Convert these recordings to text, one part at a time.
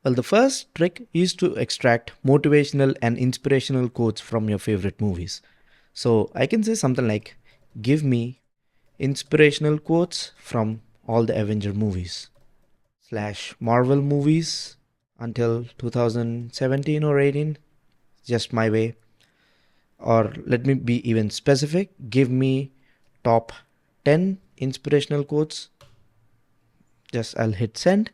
Well, the first trick is to extract motivational and inspirational quotes from your favorite movies. So I can say something like, give me inspirational quotes from all the Avenger movies slash Marvel movies until 2017 or 18, just my way. Or let me be even specific, give me top 10 inspirational quotes. Just I'll hit send.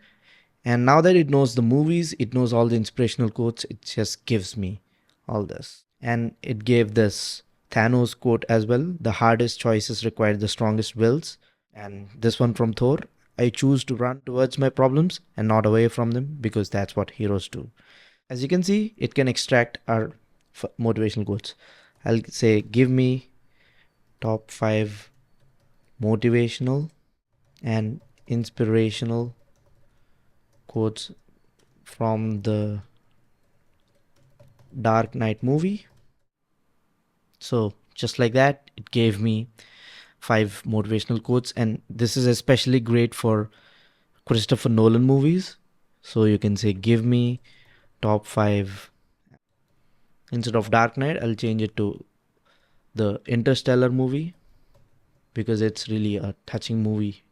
And now that it knows the movies, it knows all the inspirational quotes, it just gives me all this. And it gave this Thanos quote as well: the hardest choices require the strongest wills. And this one from Thor: I choose to run towards my problems and not away from them because that's what heroes do. As you can see, it can extract our motivational quotes. I'll say, give me top 5 motivational and inspirational quotes from the Dark Knight movie. So just like that, it gave me 5 motivational quotes, and this is especially great for Christopher Nolan movies. So you can say, give me top 5. Instead of Dark Knight, I'll change it to the Interstellar movie because it's really a touching movie.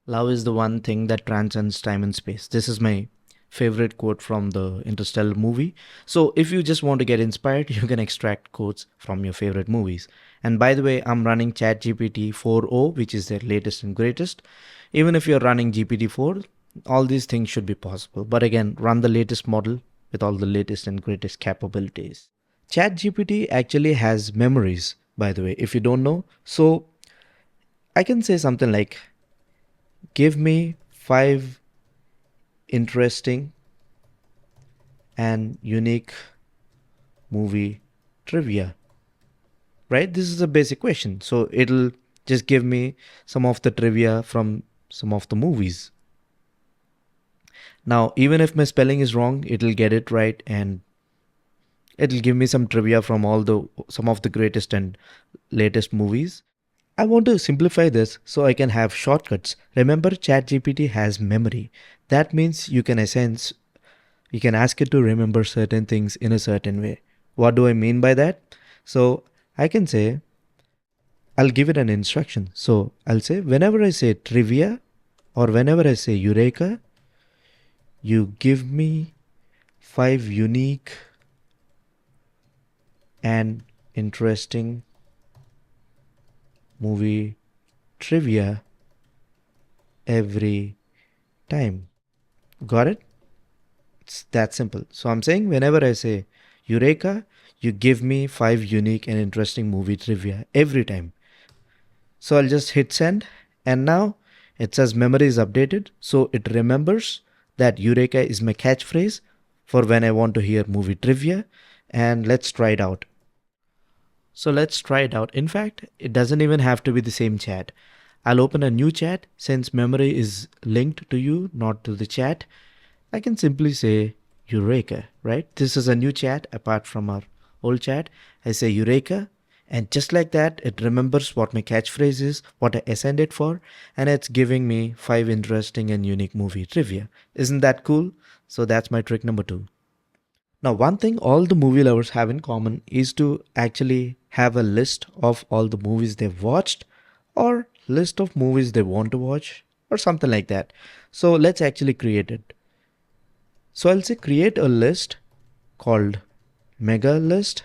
Love is the one thing that transcends time and space. This is my favorite quote from the Interstellar movie. So if you just want to get inspired, you can extract quotes from your favorite movies. And by the way, I'm running ChatGPT 4.0, which is their latest and greatest. Even if you're running GPT-4, all these things should be possible. But again, run the latest model with all the latest and greatest capabilities. ChatGPT actually has memories, by the way, if you don't know. So I can say something like, give me 5 interesting and unique movie trivia. Right? This is a basic question. So it'll just give me some of the trivia from some of the movies. Now, even if my spelling is wrong, it'll get it right and it'll give me some trivia from some of the greatest and latest movies. I want to simplify this so I can have shortcuts. Remember, ChatGPT has memory. That means you can ask it to remember certain things in a certain way. What do I mean by that? So I can say, I'll give it an instruction. So I'll say, whenever I say trivia or whenever I say eureka, you give me 5 unique and interesting movie trivia every time. Got it? It's that simple. So I'm saying, whenever I say Eureka, you give me 5 unique and interesting movie trivia every time. So I'll just hit send, and now it says memory is updated. So it remembers that Eureka is my catchphrase for when I want to hear movie trivia. And let's try it out. So let's try it out. In fact, it doesn't even have to be the same chat. I'll open a new chat. Since memory is linked to you, not to the chat, I can simply say Eureka, right? This is a new chat apart from our old chat. I say Eureka, and just like that, it remembers what my catchphrase is, what I assigned it for, and it's giving me 5 interesting and unique movie trivia. Isn't that cool? So that's my trick number 2. Now, one thing all the movie lovers have in common is to actually have a list of all the movies they've watched or list of movies they want to watch or something like that. So let's actually create it. So I'll say create a list called mega list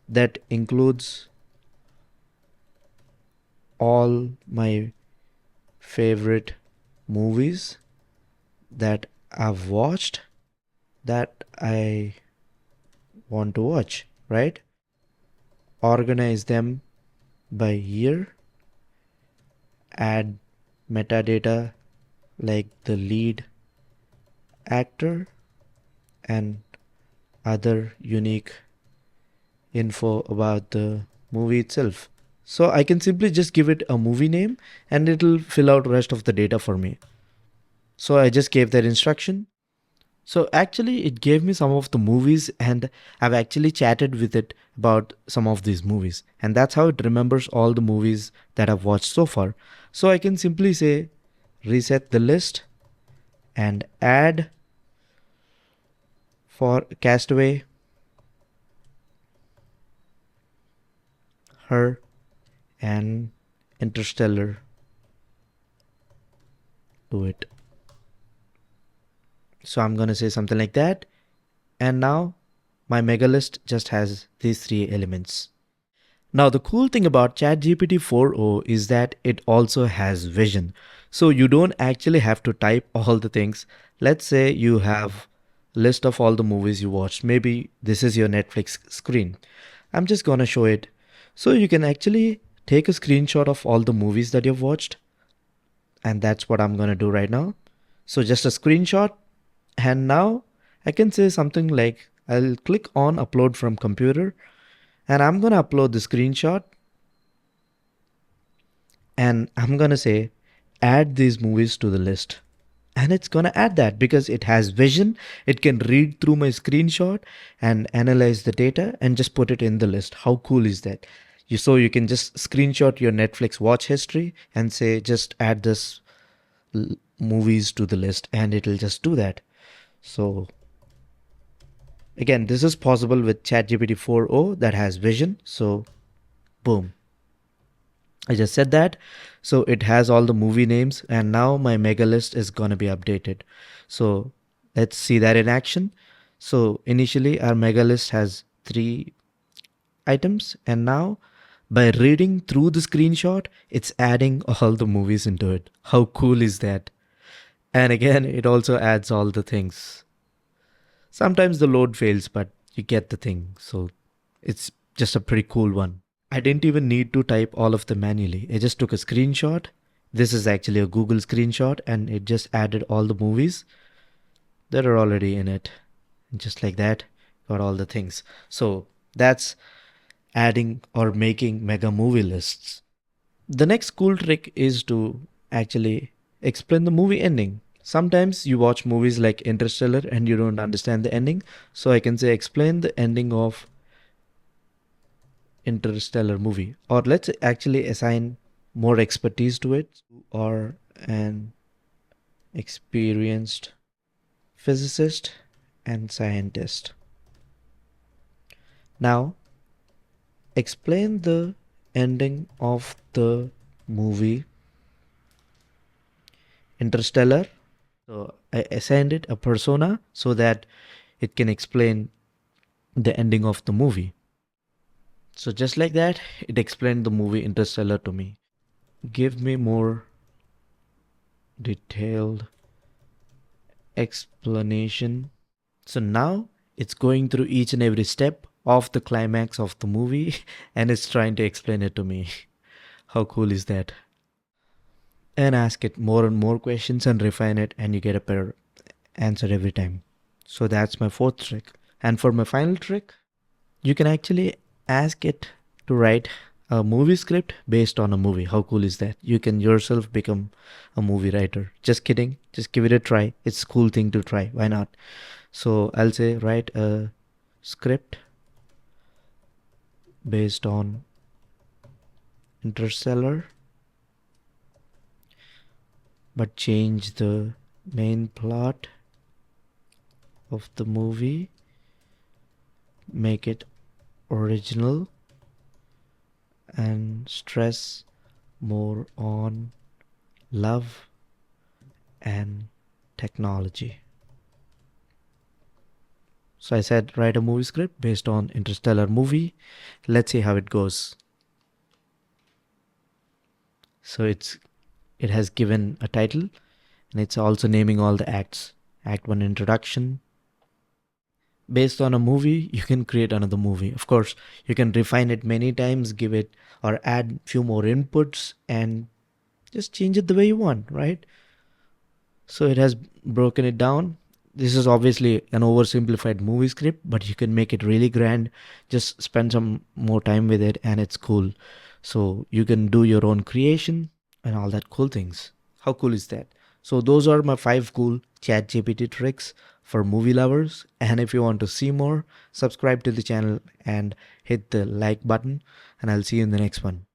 that includes all my favorite movies that I've watched that I want to watch, right? Organize them by year, add metadata like the lead actor and other unique info about the movie itself. So I can simply just give it a movie name and it'll fill out the rest of the data for me. So I just gave that instruction. So actually it gave me some of the movies and I've actually chatted with it about some of these movies. And that's how it remembers all the movies that I've watched so far. So I can simply say reset the list and add For Castaway, Her, and Interstellar, do it. So I'm gonna say something like that. And now my mega list just has these three elements. Now, the cool thing about ChatGPT 4.0 is that it also has vision. So you don't actually have to type all the things. Let's say you have a list of all the movies you watched. Maybe this is your Netflix screen. I'm just going to show it. So you can actually take a screenshot of all the movies that you've watched. And that's what I'm going to do right now. So just a screenshot. And now I can say something like I'll click on upload from computer and I'm going to upload the screenshot and I'm going to say add these movies to the list. And it's going to add that because it has vision. It can read through my screenshot and analyze the data and just put it in the list. How cool is that? You can just screenshot your Netflix watch history and say just add this movies to the list and it'll just do that. So again, this is possible with ChatGPT 4.0 that has vision. So boom. I just said that. So it has all the movie names and now my mega list is going to be updated. So let's see that in action. So initially our mega list has 3 items and now by reading through the screenshot, it's adding all the movies into it. How cool is that? And again, it also adds all the things. Sometimes the load fails, but you get the thing. So it's just a pretty cool one. I didn't even need to type all of them manually. I just took a screenshot. This is actually a Google screenshot and it just added all the movies that are already in it. And just like that, got all the things. So that's adding or making mega movie lists. The next cool trick is to actually explain the movie ending. Sometimes you watch movies like Interstellar and you don't understand the ending. So I can say explain the ending of Interstellar movie, or let's actually assign more expertise to it, or an experienced physicist and scientist. Now explain the ending of the movie Interstellar. So I assigned it a persona so that it can explain the ending of the movie. So just like that, it explained the movie Interstellar to me. Give me more detailed explanation. So now it's going through each and every step of the climax of the movie and it's trying to explain it to me. How cool is that? And ask it more and more questions and refine it, and you get a better answer every time. So that's my fourth trick. And for my final trick, you can actually ask it to write a movie script based on a movie. How cool is that? You can yourself become a movie writer. Just kidding. Just give it a try. It's a cool thing to try. Why not? So I'll say write a script based on Interstellar, but change the main plot of the movie, make it original, and stress more on love and technology. So I said write a movie script based on Interstellar movie. Let's see how it goes. So it has given a title and it's also naming all the acts. Act 1 introduction. Based on a movie, you can create another movie. Of course, you can refine it many times, give it or add few more inputs and just change it the way you want, right? So it has broken it down. This is obviously an oversimplified movie script, but you can make it really grand. Just spend some more time with it and it's cool. So you can do your own creation and all that cool things. How cool is that? So those are my 5 cool ChatGPT tricks for movie lovers. And if you want to see more, subscribe to the channel and hit the like button and I'll see you in the next one.